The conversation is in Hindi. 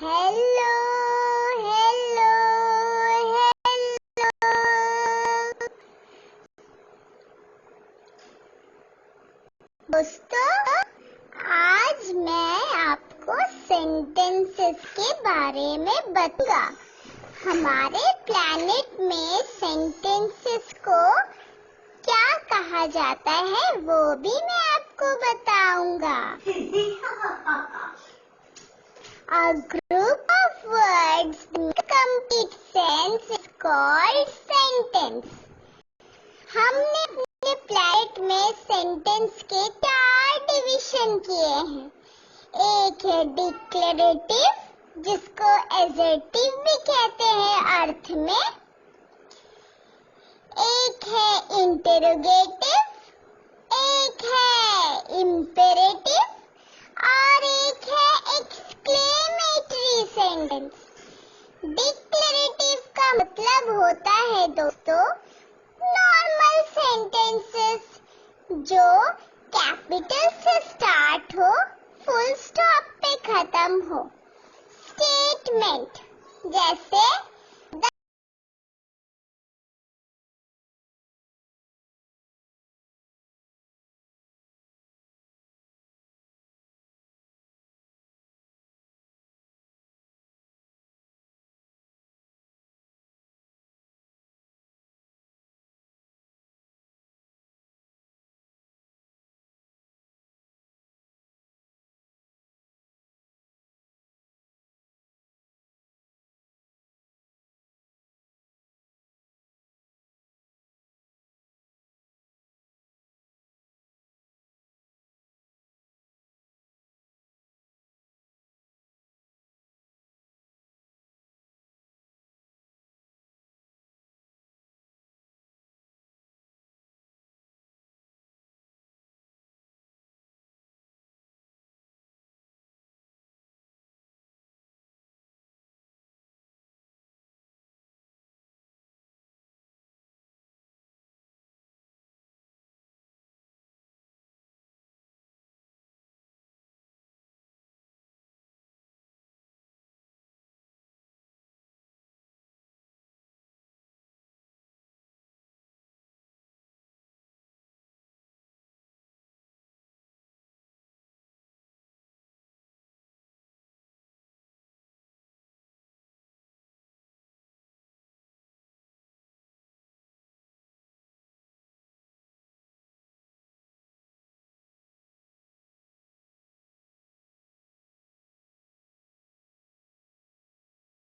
Hello hello hello. दोस्तों, आज मैं आपको सेंटेंसेस के बारे में बताऊंगा। हमारे प्लैनेट में सेंटेंसेस को क्या कहा जाता है वो भी मैं आपको बताऊंगा। A group of words with complete sense is called sentence. हमने अपने प्लैनेट में सेंटेंस के 4 डिवीजन किए हैं। एक है डिक्लेरेटिव, जिसको एजर्टिव भी कहते हैं अर्थ में। एक है इंटेरोगेटिव, एक है इम्पेरेटिव और एक है एक्सक्लेमेटरी सेंटेंस। डिक्लेरेटिव का मतलब होता है दोस्तों नॉर्मल सेंटेंसेस जो कैपिटल से स्टार्ट हो, फुल स्टॉप पे खत्म हो। स्टेटमेंट जैसे